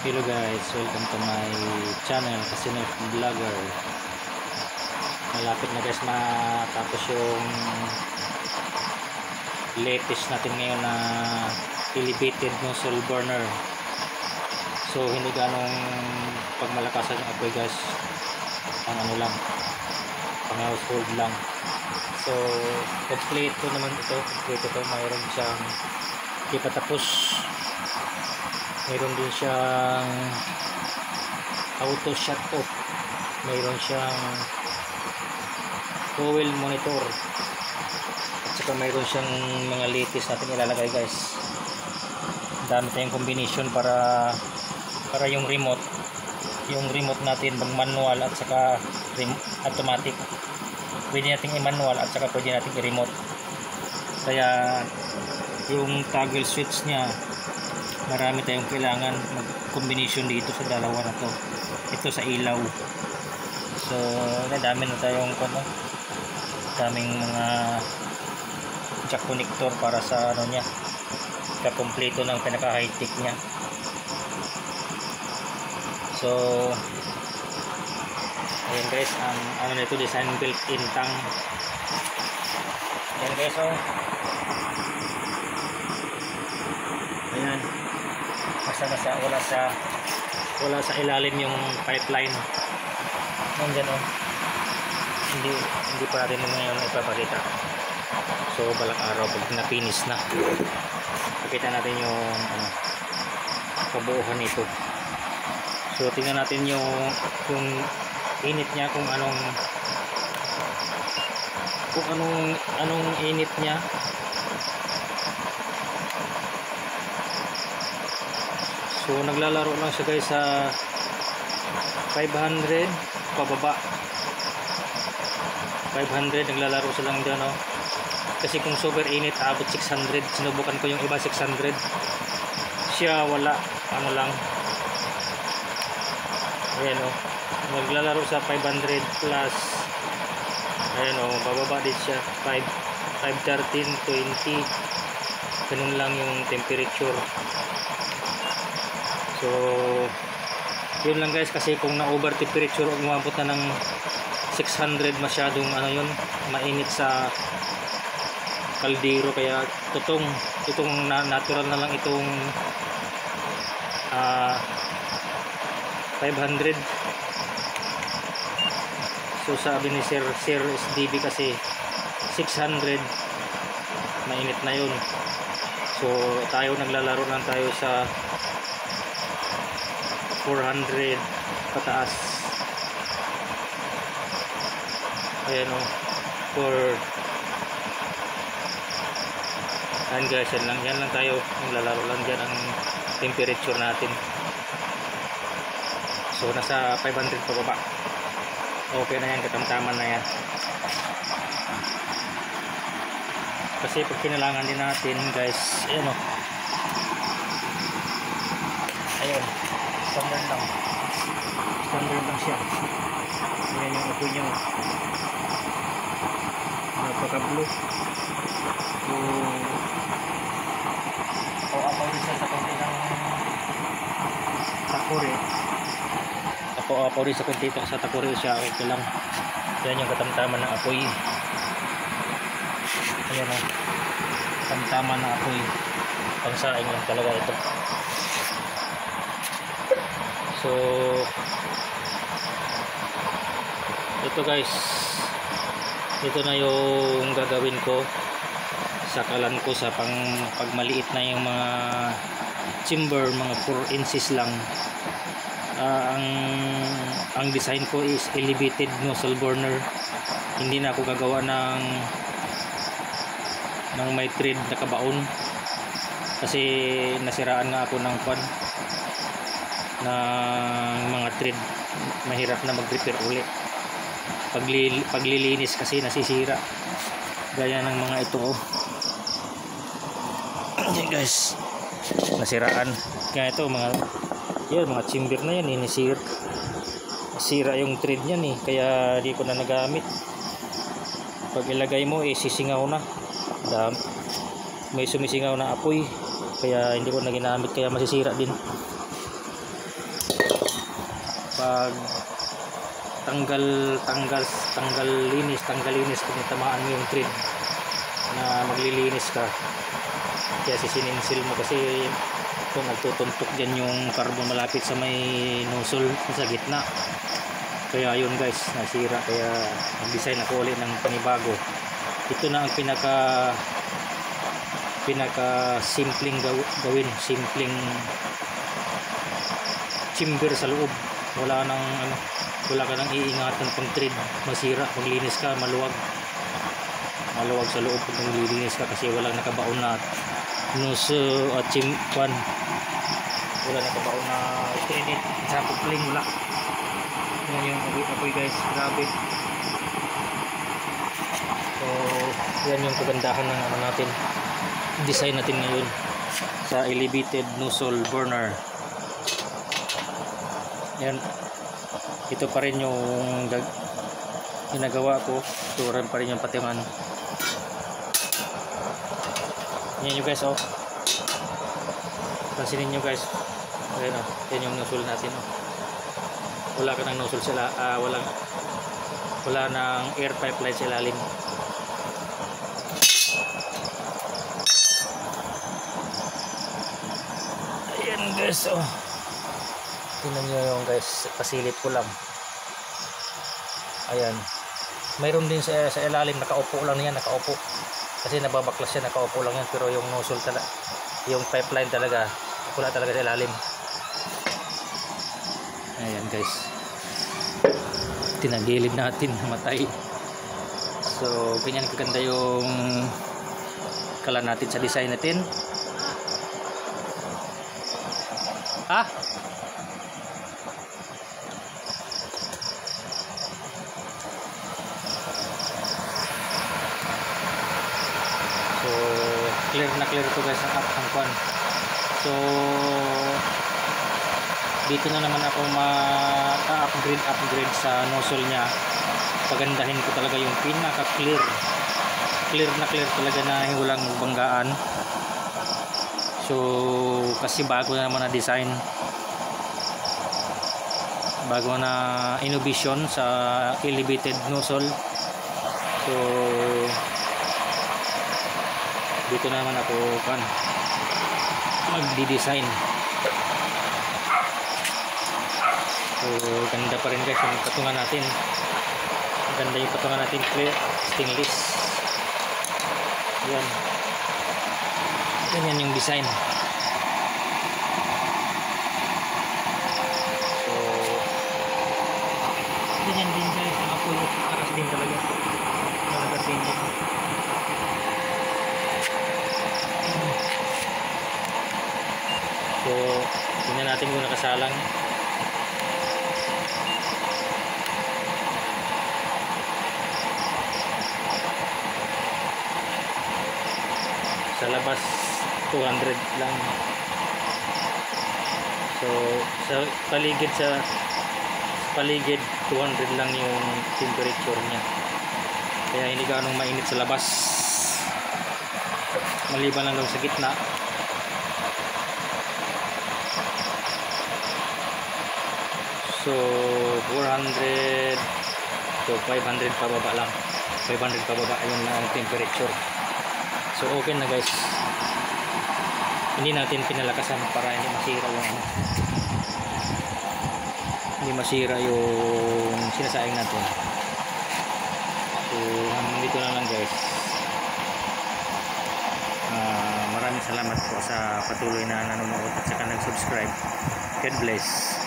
Hello guys, welcome to my channel, Casino Vlogger. Malapit na guys matapos yung latest natin ngayon na elevated nozzle burner. So hindi ganong pagmalakasan yung apoy guys, ang ano lang, pang household lang. So complete ko naman ito, mayroon siyang di pa tapos. Mayroon din siyang auto shut off, mayroon siyang fuel monitor, at saka mayroon siyang mga latest natin ilalagay guys. Dami tayong combination para yung remote natin mag manual at saka automatic. Pwede natin i-manual at saka pwede natin i-remote. Kaya yung toggle switch nya, marami tayong kailangan mag-combination dito sa dalawa na to. Ito sa ilaw. So, nadami na tayong daming mga jack connector para sa ano niya. Kakompleto ng pinaka high tech niya. So, ayan guys, ano nito, design built-in tang. Ayan guys, oh. Ayan. Basta wala sa ilalim yung pipeline. Nandiyan oh. Hindi pa rin ngayon ipapakita. So balang araw pag na-finish na, pakita natin yung kabuuhan nito. So tingnan natin yung init niya, kung anong init niya. So naglalaro lang siya guys sa 500 pababa. 500 naglalaro siya lang dyan, oh. Kasi kung super init abot 600. Sinubukan ko yung iba 600. Siya wala, ano lang. Ayan oh. Naglalaro sa 500 plus. Ayan oh, bababa din siya 513, 20. Ganun lang yung temperature. So yun lang guys, kasi kung na over temperature o umabot na ng 600, masyadong yun, mainit sa kaldero. Kaya itong natural na lang itong 500. So sabi ni Sir SDB kasi 600 mainit na yun. So tayo naglalaro lang tayo sa 400 pataas. Ayan o, ayan guys, yan lang tayo naglalaro lang dyan ang temperature natin. So nasa 500 pababa, okay na yan, katamtaman na yan. Kasi pag kinalangan din natin guys, ayan o, ayan, standard lang siya. Ayan yung apoy niya, napaka blue. So apoy din siya sa konti ng takore. Apoy din sa konti sa takore siya, okay lang. Yan yung katamtaman ng apoy. Ayan o, katamtaman ng apoy. Pangsaing lang talaga ito. So ito guys, ito na yung gagawin ko. Sakalan ko sa pagmaliit na yung mga chamber, mga 4 inches lang. Ang design ko is elevated nozzle burner. Hindi na ako gagawa ng may thread na kabaon, kasi nasiraan nga ako ng mga thread. Mahirap na mag-repair ulit paglilinis kasi nasisira, gaya ng mga ito oh. Ayan guys, nasiraan. Kaya ito mga chamber na yan, nasira yung thread niyan eh, kaya di ko na nagamit. Pag ilagay mo sisingaw na, may sumisingaw na apoy, kaya hindi ko na ginamit, kaya masisira din. pag tanggal linis kung tamaan mo yung thread na maglilinis ka, kaya sisininsil mo kasi kung nagtutuntok dyan yung carbon malapit sa may nozzle sa gitna. Kaya yun guys, nasira, kaya nag-design ako ulit ng panibago. Ito na ang pinaka simpleng gawin, simpleng chamber sa loob. Wala ka nang iingatan pang thread, masira, maglinis ka, maluwag sa loob pag naglilinis ka kasi walang nakabaon na nozzle at wala nakabaon na thread sa coupling, wala. Yan yung apoy guys, grabe. So yan yung kagandahan ng natin, design natin ngayon sa elevated nozzle burner. Yan, ito pa rin yung ginagawa ko, ito rin pa rin yung patungan. Yan yung guys, oh, pansinin nyo guys, ayan, oh, yan yung nozzle natin, oh. Wala ka ng nozzle sila, wala nang air pipeline sa ilalim. Ayan guys, oh, tingnan nyo yung guys, pasilip ko lang. Ayan, mayroon din sa ilalim, nakaupo lang yan, nakaupo kasi nababaklas yan, nakaupo lang yan, pero yung nozzle talaga, yung pipeline talaga wala talaga sa ilalim. Ayan guys, tinagilid natin, namatay. So ganyan kaganda yung kala natin sa design natin. So clear na clear to guys ang kwan. So dito na naman ako upgrade sa nozzle nya. Pagandahin ko talaga yung pinaka clear na clear talaga na walang banggaan. So kasi bago na naman na design, bago na innovation sa elevated nozzle. So dito naman ako magdi-design. So ganda pa rin guys yung patungan natin, ganda yung patungan natin, clear stainless. Yan, ganyan yung design. So ganyan din guys ang apoy, aras din talaga, malagas din dito. So tingnan natin kung nakasalang. Sa labas 200 lang. So sa paligid 200 lang yung temperature niya, kaya hindi gaanong mainit sa labas, maliban lang daw sa gitna. So 400 to 500 pababa lang, 500 pababa yun lang ang temperature. So okay na guys, hindi natin pinalakasan para hindi masira yung sinasayang natin. So hanggang dito na lang guys. Maraming salamat po sa patuloy na nanonood at saka nag-subscribe. God bless.